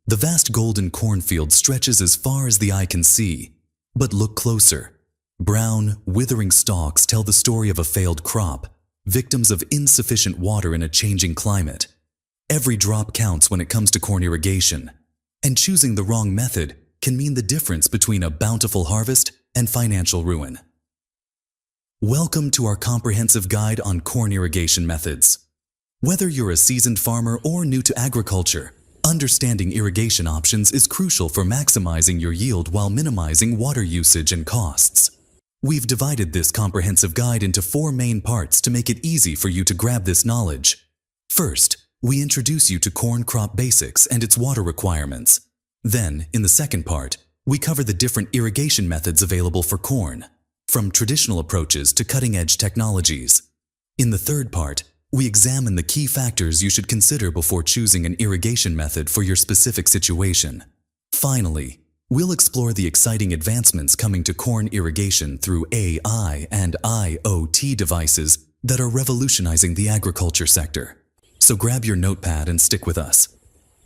The vast golden cornfield stretches as far as the eye can see. But look closer. Brown, withering stalks tell the story of a failed crop, victims of insufficient water in a changing climate. Every drop counts when it comes to corn irrigation, and choosing the wrong method can mean the difference between a bountiful harvest and financial ruin. Welcome to our comprehensive guide on corn irrigation methods. Whether you're a seasoned farmer or new to agriculture, understanding irrigation options is crucial for maximizing your yield while minimizing water usage and costs. We've divided this comprehensive guide into 4 main parts to make it easy for you to grab this knowledge. First, we introduce you to corn crop basics and its water requirements. Then, in the second part, we cover the different irrigation methods available for corn, from traditional approaches to cutting-edge technologies. In the third part, we examine the key factors you should consider before choosing an irrigation method for your specific situation. Finally, we'll explore the exciting advancements coming to corn irrigation through AI and IoT devices that are revolutionizing the agriculture sector. So grab your notepad and stick with us.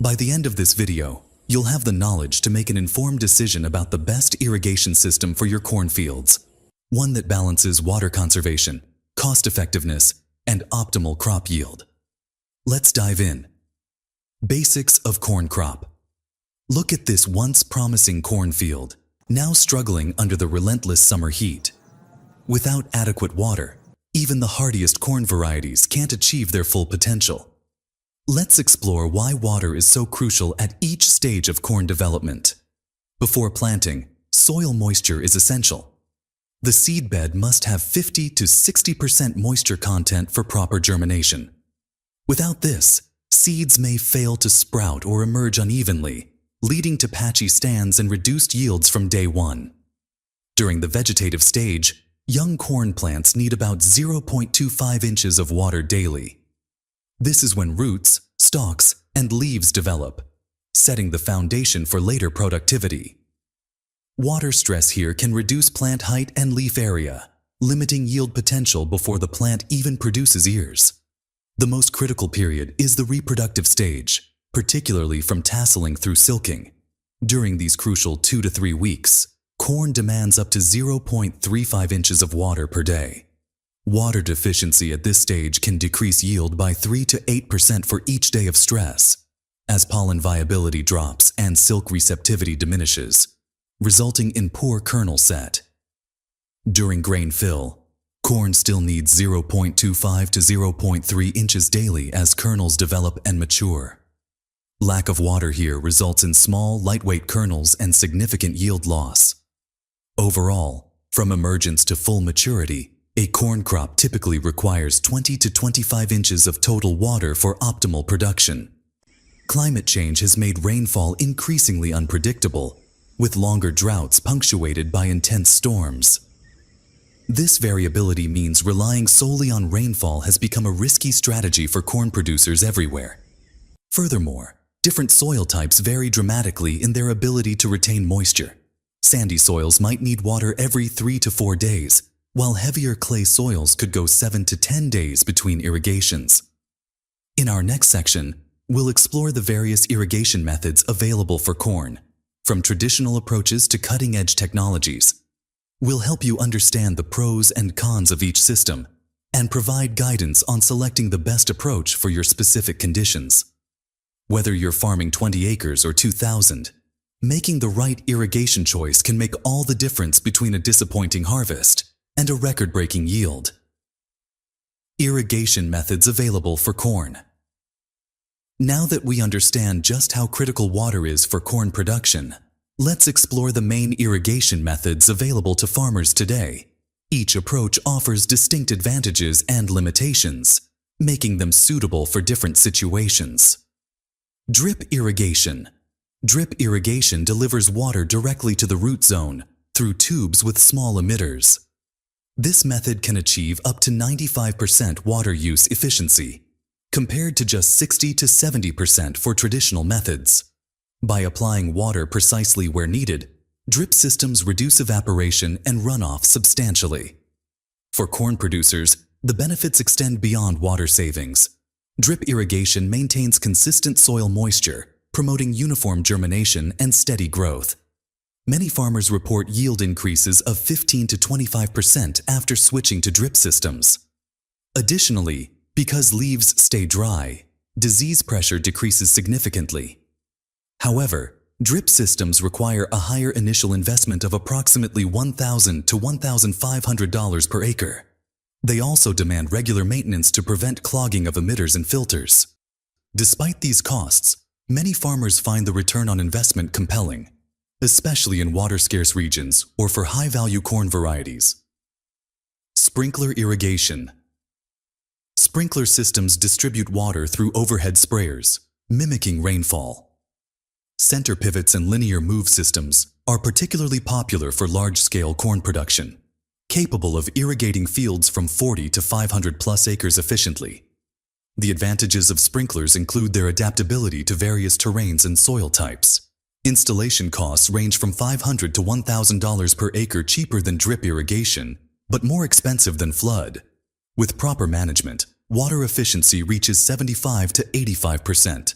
By the end of this video, you'll have the knowledge to make an informed decision about the best irrigation system for your cornfields, one that balances water conservation, cost-effectiveness, and optimal crop yield. Let's dive in. Basics of corn crop. Look at this once promising cornfield, now struggling under the relentless summer heat. Without adequate water, even the hardiest corn varieties can't achieve their full potential. Let's explore why water is so crucial at each stage of corn development. Before planting, soil moisture is essential. The seedbed must have 50 to 60% moisture content for proper germination. Without this, seeds may fail to sprout or emerge unevenly, leading to patchy stands and reduced yields from day one. During the vegetative stage, young corn plants need about 0.25 inches of water daily. This is when roots, stalks, and leaves develop, setting the foundation for later productivity. Water stress here can reduce plant height and leaf area, limiting yield potential before the plant even produces ears. The most critical period is the reproductive stage, particularly from tasseling through silking. During these crucial 2 to 3 weeks, corn demands up to 0.35 inches of water per day. Water deficiency at this stage can decrease yield by 3 to 8% for each day of stress, as pollen viability drops and silk receptivity diminishes, resulting in poor kernel set. During grain fill, corn still needs 0.25 to 0.3 inches daily as kernels develop and mature. Lack of water here results in small, lightweight kernels and significant yield loss. Overall, from emergence to full maturity, a corn crop typically requires 20 to 25 inches of total water for optimal production. Climate change has made rainfall increasingly unpredictable, with longer droughts punctuated by intense storms. This variability means relying solely on rainfall has become a risky strategy for corn producers everywhere. Furthermore, different soil types vary dramatically in their ability to retain moisture. Sandy soils might need water every 3 to 4 days, while heavier clay soils could go 7 to 10 days between irrigations. In our next section, we'll explore the various irrigation methods available for corn, from traditional approaches to cutting-edge technologies. We'll help you understand the pros and cons of each system and provide guidance on selecting the best approach for your specific conditions. Whether you're farming 20 acres or 2,000, making the right irrigation choice can make all the difference between a disappointing harvest and a record-breaking yield. Irrigation methods available for corn. Now that we understand just how critical water is for corn production, let's explore the main irrigation methods available to farmers today. Each approach offers distinct advantages and limitations, making them suitable for different situations. Drip irrigation. Drip irrigation delivers water directly to the root zone through tubes with small emitters. This method can achieve up to 95% water use efficiency, compared to just 60 to 70% for traditional methods. By applying water precisely where needed, drip systems reduce evaporation and runoff substantially. For corn producers, the benefits extend beyond water savings. Drip irrigation maintains consistent soil moisture, promoting uniform germination and steady growth. Many farmers report yield increases of 15 to 25% after switching to drip systems. Additionally, because leaves stay dry, disease pressure decreases significantly. However, drip systems require a higher initial investment of approximately $1,000 to $1,500 per acre. They also demand regular maintenance to prevent clogging of emitters and filters. Despite these costs, many farmers find the return on investment compelling, especially in water-scarce regions or for high-value corn varieties. Sprinkler irrigation. Sprinkler systems distribute water through overhead sprayers, mimicking rainfall. Center pivots and linear move systems are particularly popular for large-scale corn production, capable of irrigating fields from 40 to 500 plus acres efficiently. The advantages of sprinklers include their adaptability to various terrains and soil types. Installation costs range from $500 to $1,000 per acre, cheaper than drip irrigation, but more expensive than flood. With proper management, water efficiency reaches 75 to 85%.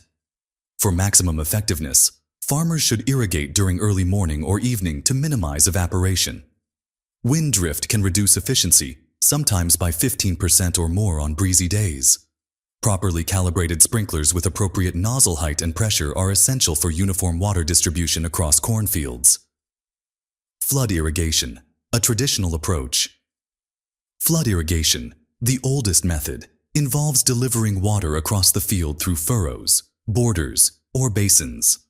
For maximum effectiveness, farmers should irrigate during early morning or evening to minimize evaporation. Wind drift can reduce efficiency, sometimes by 15% or more on breezy days. Properly calibrated sprinklers with appropriate nozzle height and pressure are essential for uniform water distribution across cornfields. Flood irrigation, a traditional approach. Flood irrigation, the oldest method, involves delivering water across the field through furrows, borders, or basins.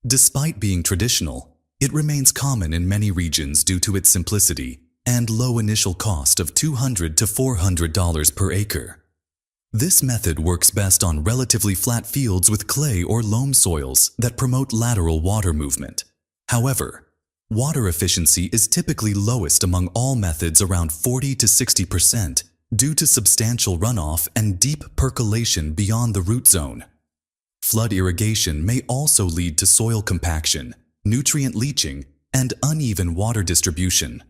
Despite being traditional, it remains common in many regions due to its simplicity and low initial cost of $200 to $400 per acre. This method works best on relatively flat fields with clay or loam soils that promote lateral water movement. However, water efficiency is typically lowest among all methods, around 40 to 60%, due to substantial runoff and deep percolation beyond the root zone. Flood irrigation may also lead to soil compaction, nutrient leaching, and uneven water distribution.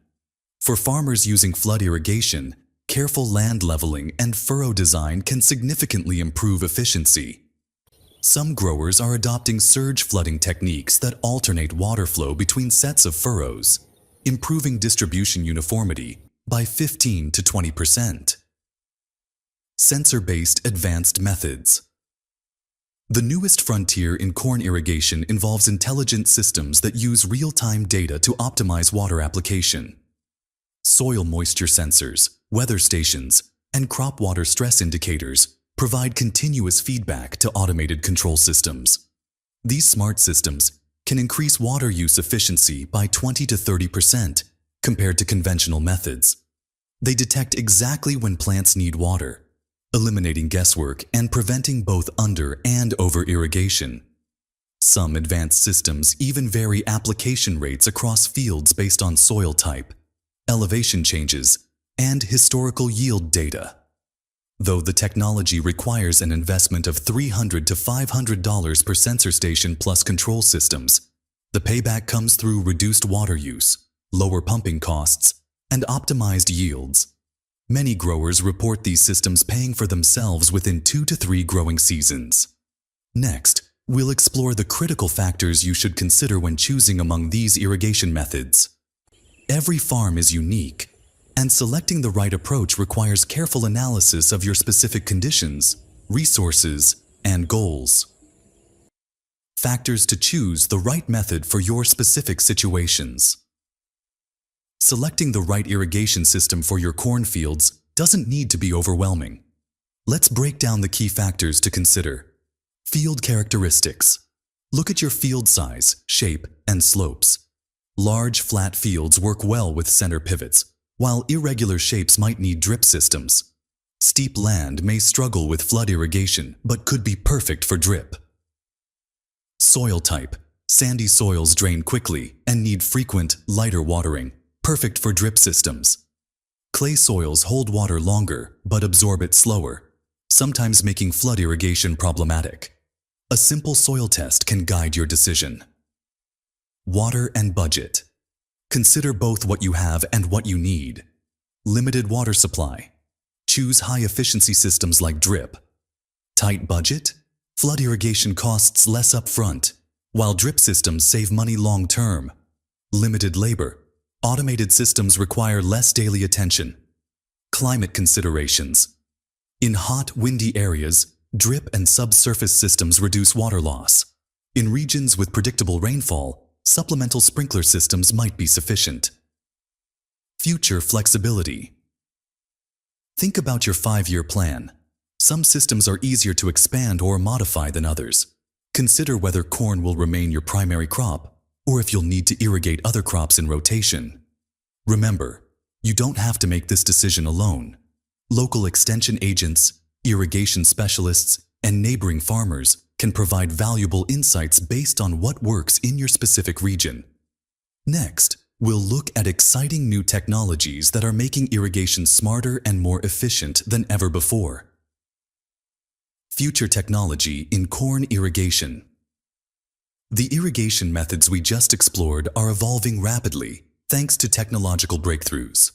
For farmers using flood irrigation, careful land leveling and furrow design can significantly improve efficiency. Some growers are adopting surge flooding techniques that alternate water flow between sets of furrows, improving distribution uniformity by 15 to 20%. Sensor-based advanced methods. The newest frontier in corn irrigation involves intelligent systems that use real-time data to optimize water application. Soil moisture sensors, weather stations, and crop water stress indicators provide continuous feedback to automated control systems. These smart systems can increase water use efficiency by 20 to 30% compared to conventional methods. They detect exactly when plants need water, eliminating guesswork and preventing both under and over irrigation. Some advanced systems even vary application rates across fields based on soil type, elevation changes, and historical yield data. Though the technology requires an investment of $300 to $500 per sensor station plus control systems, the payback comes through reduced water use, lower pumping costs, and optimized yields. Many growers report these systems paying for themselves within 2 to 3 growing seasons. Next, we'll explore the critical factors you should consider when choosing among these irrigation methods. Every farm is unique, and selecting the right approach requires careful analysis of your specific conditions, resources, and goals. Factors to choose the right method for your specific situations. Selecting the right irrigation system for your cornfields doesn't need to be overwhelming. Let's break down the key factors to consider. Field characteristics. Look at your field size, shape, and slopes. Large, flat fields work well with center pivots, while irregular shapes might need drip systems. Steep land may struggle with flood irrigation, but could be perfect for drip. Soil type. Sandy soils drain quickly and need frequent, lighter watering, perfect for drip systems. Clay soils hold water longer, but absorb it slower, sometimes making flood irrigation problematic. A simple soil test can guide your decision. Water and budget. Consider both what you have and what you need. Limited water supply. Choose high-efficiency systems like drip. Tight budget? Flood irrigation costs less upfront, while drip systems save money long-term. Limited labor. Automated systems require less daily attention. Climate considerations. In hot, windy areas, drip and subsurface systems reduce water loss. In regions with predictable rainfall, supplemental sprinkler systems might be sufficient. Future flexibility. Think about your 5-year plan. Some systems are easier to expand or modify than others. Consider whether corn will remain your primary crop, or if you'll need to irrigate other crops in rotation. Remember, you don't have to make this decision alone. Local extension agents, irrigation specialists, and neighboring farmers can provide valuable insights based on what works in your specific region. Next, we'll look at exciting new technologies that are making irrigation smarter and more efficient than ever before. Future technology in corn irrigation. The irrigation methods we just explored are evolving rapidly thanks to technological breakthroughs.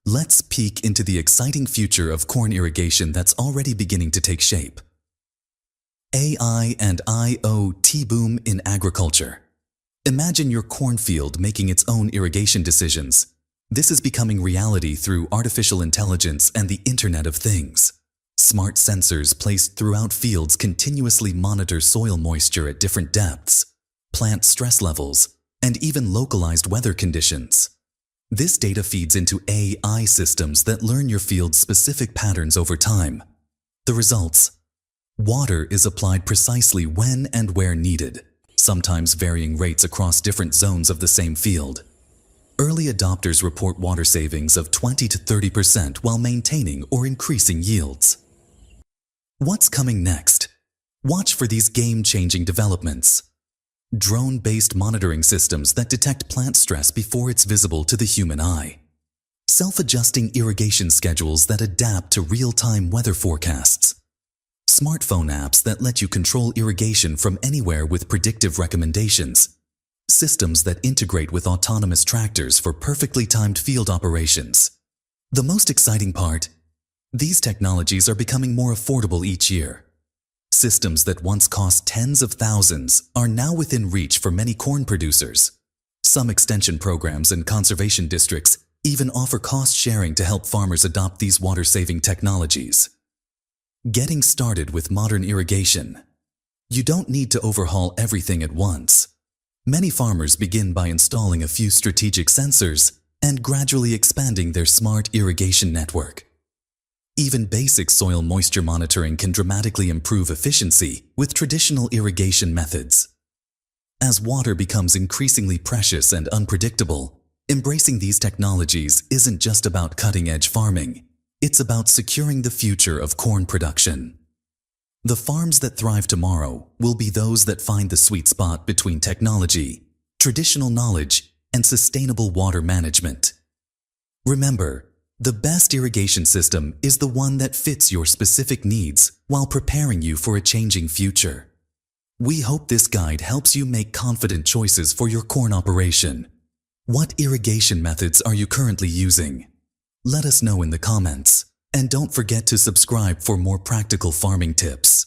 Let's peek into the exciting future of corn irrigation that's already beginning to take shape. AI and IoT boom in agriculture. Imagine your cornfield making its own irrigation decisions. This is becoming reality through artificial intelligence and the Internet of Things. Smart sensors placed throughout fields continuously monitor soil moisture at different depths, plant stress levels, and even localized weather conditions. This data feeds into AI systems that learn your field's specific patterns over time. The results: water is applied precisely when and where needed, sometimes varying rates across different zones of the same field. Early adopters report water savings of 20 to 30% while maintaining or increasing yields. What's coming next? Watch for these game-changing developments. Drone-based monitoring systems that detect plant stress before it's visible to the human eye. Self-adjusting irrigation schedules that adapt to real-time weather forecasts. Smartphone apps that let you control irrigation from anywhere with predictive recommendations. Systems that integrate with autonomous tractors for perfectly timed field operations. The most exciting part? These technologies are becoming more affordable each year. Systems that once cost tens of thousands are now within reach for many corn producers. Some extension programs and conservation districts even offer cost sharing to help farmers adopt these water-saving technologies. Getting started with modern irrigation. You don't need to overhaul everything at once. Many farmers begin by installing a few strategic sensors and gradually expanding their smart irrigation network. Even basic soil moisture monitoring can dramatically improve efficiency with traditional irrigation methods. As water becomes increasingly precious and unpredictable, embracing these technologies isn't just about cutting-edge farming. It's about securing the future of corn production. The farms that thrive tomorrow will be those that find the sweet spot between technology, traditional knowledge, and sustainable water management. Remember, the best irrigation system is the one that fits your specific needs while preparing you for a changing future. We hope this guide helps you make confident choices for your corn operation. What irrigation methods are you currently using? Let us know in the comments, and don't forget to subscribe for more practical farming tips.